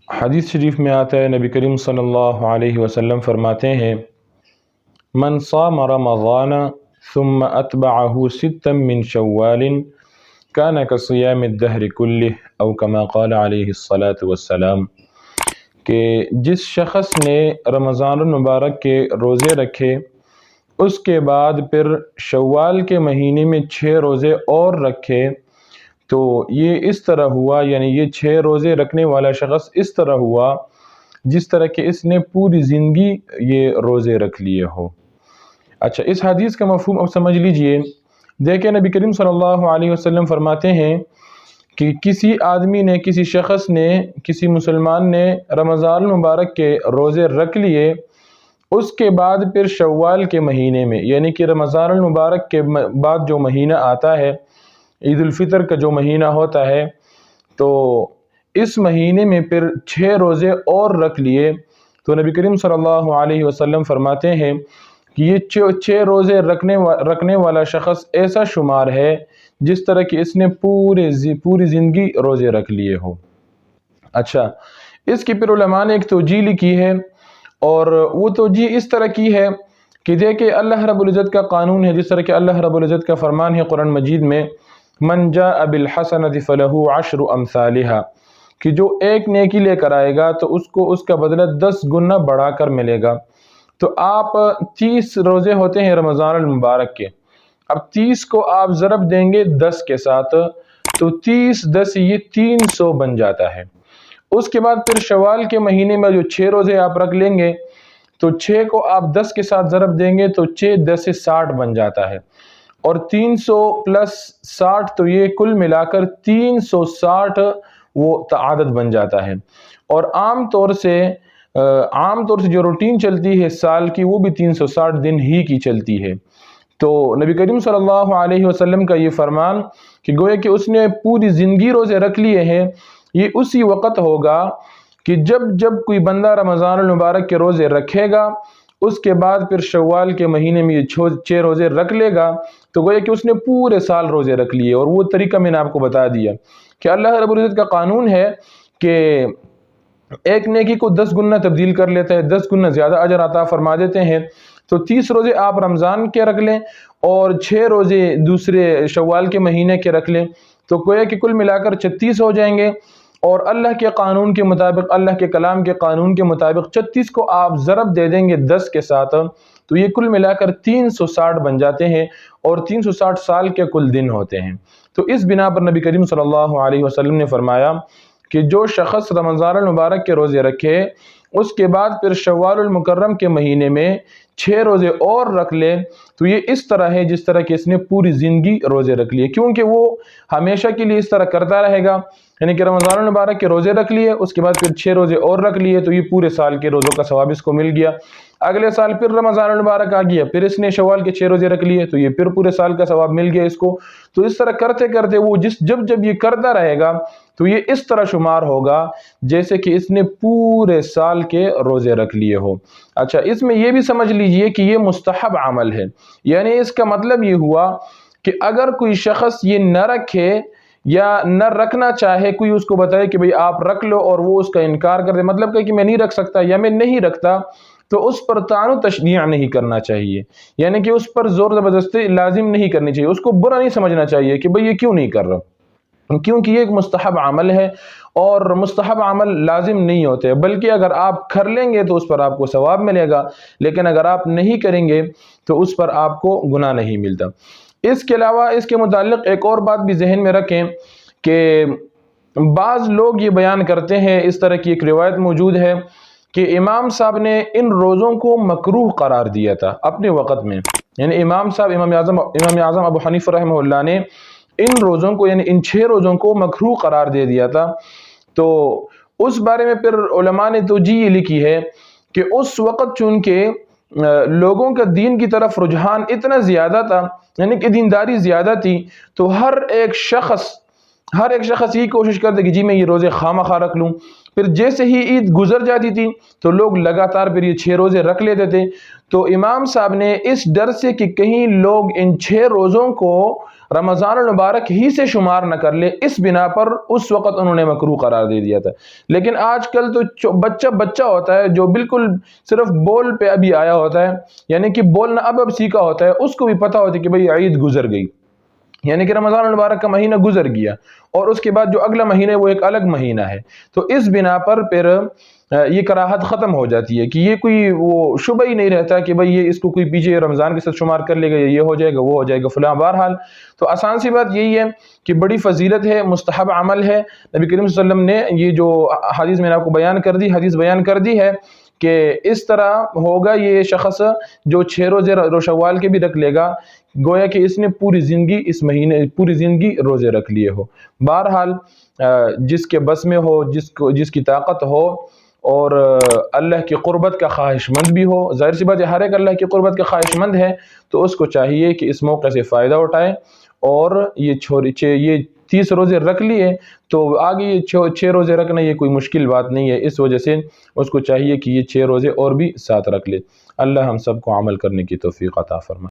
حدیث شریف میں آتا ہے، نبی کریم صلی اللہ علیہ وسلم فرماتے ہیں من صام رمضان ثم اتبعه ستا من شوال كان كصيام الدهر كله او كما قال علیہ الصلاة والسلام، کہ جس شخص نے رمضان المبارک کے روزے رکھے اس کے بعد پھر شوال کے مہینے میں 6 روزے اور رکھے تو یہ اس طرح ہوا، یعنی یہ 6 روزے رکھنے والا شخص اس طرح ہوا جس طرح کہ اس نے پوری زندگی یہ روزے رکھ لیے ہو۔ اچھا، اس حدیث کا مفہوم اب سمجھ لیجئے۔ دیکھیں نبی کریم صلی اللہ علیہ وسلم فرماتے ہیں کہ کسی آدمی نے، کسی شخص نے، کسی مسلمان نے رمضان المبارک کے روزے رکھ لیے، اس کے بعد پھر شوال کے مہینے میں، یعنی کہ رمضان المبارک کے بعد جو مہینہ آتا ہے، عید الفطر کا جو مہینہ ہوتا ہے، تو اس مہینے میں پھر 6 روزے اور رکھ لیے تو نبی کریم صلی اللہ علیہ وسلم فرماتے ہیں کہ یہ 6 روزے رکھنے والا شخص ایسا شمار ہے جس طرح کہ اس نے پوری زندگی روزے رکھ لیے ہو۔ اچھا، اس کی پھر علماء نے ایک توجیہ لکھی ہے، اور وہ توجیہ اس طرح کی ہے کہ دیکھیں اللہ رب العزت کا قانون ہے، جس طرح کہ اللہ رب العزت کا فرمان ہے قرآن مجید میں، من جاء بالحسنۃ فلہ 10 امثالھا، کہ جو ایک نیکی لے کر آئے گا تو اس کو اس کا بدلہ 10 گنا بڑھا کر ملے گا۔ تو آپ 30 روزے ہوتے ہیں رمضان المبارک کے، اب 30 کو آپ ضرب دیں گے 10 کے ساتھ تو 30 10 یہ 300 بن جاتا ہے۔ اس کے بعد پھر شوال کے مہینے میں جو 6 روزے آپ رکھ لیں گے تو 6 کو آپ 10 کے ساتھ ضرب دیں گے تو 6 10 سے 60 بن جاتا ہے، اور 300 پلس 60 تو یہ کل ملا کر 360 وہ عادت بن جاتا ہے۔ اور عام طور سے جو روٹین چلتی ہے سال کی، وہ بھی 360 دن ہی کی چلتی ہے۔ تو نبی کریم صلی اللہ علیہ وسلم کا یہ فرمان کہ گویا کہ اس نے پوری زندگی روزے رکھ لیے ہیں، یہ اسی وقت ہوگا کہ جب کوئی بندہ رمضان المبارک کے روزے رکھے گا، اس کے بعد پھر شوال کے مہینے میں یہ 6 روزے رکھ لے گا تو گویا کہ اس نے پورے سال روزے رکھ لیے۔ اور وہ طریقہ میں نے آپ کو بتا دیا کہ اللہ رب العزت کا قانون ہے کہ ایک نیکی کو 10 گنا تبدیل کر لیتا ہے، 10 گنا زیادہ اجر عطا فرما دیتے ہیں۔ تو 30 روزے آپ رمضان کے رکھ لیں اور 6 روزے دوسرے شوال کے مہینے کے رکھ لیں تو گویا کہ کل ملا کر 36 ہو جائیں گے، اور اللہ کے قانون کے مطابق، اللہ کے کلام کے قانون کے مطابق 36 کو آپ ضرب دے دیں گے 10 کے ساتھ تو یہ کل ملا کر 360 بن جاتے ہیں، اور 360 سال کے کل دن ہوتے ہیں۔ تو اس بنا پر نبی کریم صلی اللہ علیہ وسلم نے فرمایا کہ جو شخص رمضان المبارک کے روزے رکھے اس کے بعد پھر شوال المکرم کے مہینے میں 6 روزے اور رکھ لے تو یہ اس طرح ہے جس طرح کہ اس نے پوری زندگی روزے رکھ لیے، کیونکہ وہ ہمیشہ کے لیے اس طرح کرتا رہے گا، یعنی کہ رمضان المبارک کے روزے رکھ لیے، اس کے بعد پھر 6 روزے اور رکھ لیے تو یہ پورے سال کے روزوں کا ثواب اس کو مل گیا۔ اگلے سال پھر رمضان المبارک آ گیا، پھر اس نے شوال کے 6 روزے رکھ لیے تو یہ پھر پورے سال کا ثواب مل گیا اس کو۔ تو اس طرح کرتے کرتے وہ جب یہ کرتا رہے گا تو یہ اس طرح شمار ہوگا جیسے کہ اس نے پورے سال کے روزے رکھ لیے ہو۔ اچھا، اس میں یہ بھی سمجھ لیجئے کہ یہ مستحب عمل ہے، یعنی اس کا مطلب یہ ہوا کہ اگر کوئی شخص یہ نہ رکھے یا نہ رکھنا چاہے، کوئی اس کو بتائے کہ بھئی آپ رکھ لو اور وہ اس کا انکار کر دے، مطلب کہ میں نہیں رکھ سکتا یا میں نہیں رکھتا، تو اس پر طعن و تشنیع نہیں کرنا چاہیے، یعنی کہ اس پر زور زبردستی لازم نہیں کرنی چاہیے، اس کو برا نہیں سمجھنا چاہیے کہ بھئی یہ کیوں نہیں کر رہا، کیونکہ یہ ایک مستحب عمل ہے اور مستحب عمل لازم نہیں ہوتے، بلکہ اگر آپ کر لیں گے تو اس پر آپ کو ثواب ملے گا، لیکن اگر آپ نہیں کریں گے تو اس پر آپ کو گناہ نہیں ملتا۔ اس کے علاوہ اس کے متعلق ایک اور بات بھی ذہن میں رکھیں کہ بعض لوگ یہ بیان کرتے ہیں، اس طرح کی ایک روایت موجود ہے کہ امام صاحب نے ان روزوں کو مکروہ قرار دیا تھا اپنے وقت میں، یعنی امام اعظم ابو حنیفہ رحمہ اللہ نے ان روزوں کو، یعنی ان 6 روزوں کو مکروہ قرار دے دیا تھا۔ تو اس بارے میں پھر علماء نے توجیہ لکھی ہے کہ اس وقت چونکہ لوگوں کا دین کی طرف رجحان اتنا زیادہ تھا، یعنی کہ دینداری زیادہ تھی، تو ہر ایک شخص یہی کوشش کرتے کہ جی میں یہ روزے خواہ مخواہ رکھ لوں، پھر جیسے ہی عید گزر جاتی تھی تو لوگ لگاتار پھر یہ 6 روزے رکھ لیتے تھے۔ تو امام صاحب نے اس ڈر سے کہ کہیں لوگ ان 6 روزوں کو رمضان المبارک ہی سے شمار نہ کر لے، اس بنا پر اس وقت انہوں نے مکروہ قرار دے دیا تھا۔ لیکن آج کل تو بچہ ہوتا ہے جو بالکل صرف بول پہ ابھی آیا ہوتا ہے، یعنی کہ بولنا اب سیکھا ہوتا ہے، اس کو بھی پتہ ہوتا ہے کہ بھئی عید گزر گئی، یعنی کہ رمضان المبارک کا مہینہ گزر گیا اور اس کے بعد جو اگلا مہینہ ہے وہ ایک الگ مہینہ ہے۔ تو اس بنا پر پھر یہ کراہت ختم ہو جاتی ہے کہ یہ کوئی وہ شبہ ہی نہیں رہتا کہ بھئی یہ اس کو کوئی پیچھے رمضان کے ساتھ شمار کر لے گا، یہ ہو جائے گا، وہ ہو جائے گا فلاں۔ بہرحال تو آسان سی بات یہی ہے کہ بڑی فضیلت ہے، مستحب عمل ہے۔ نبی کریم صلی اللہ علیہ وسلم نے یہ جو حدیث میں نے آپ کو حدیث بیان کر دی ہے کہ اس طرح ہوگا یہ شخص جو 6 روزے شوال کے بھی رکھ لے گا، گویا کہ اس نے پوری زندگی روزے رکھ لیے ہو۔ بہرحال جس کے بس میں ہو، جس کی طاقت ہو اور اللہ کی قربت کا خواہش مند بھی ہو، ظاہر سی بات ہے ہر ایک اللہ کی قربت کا خواہش مند ہے، تو اس کو چاہیے کہ اس موقع سے فائدہ اٹھائے اور یہ 30 روزے رکھ لیے تو آگے یہ 6 روزے رکھنا یہ کوئی مشکل بات نہیں ہے، اس وجہ سے اس کو چاہیے کہ یہ 6 روزے اور بھی ساتھ رکھ لے۔ اللہ ہم سب کو عمل کرنے کی توفیق عطا فرمائے۔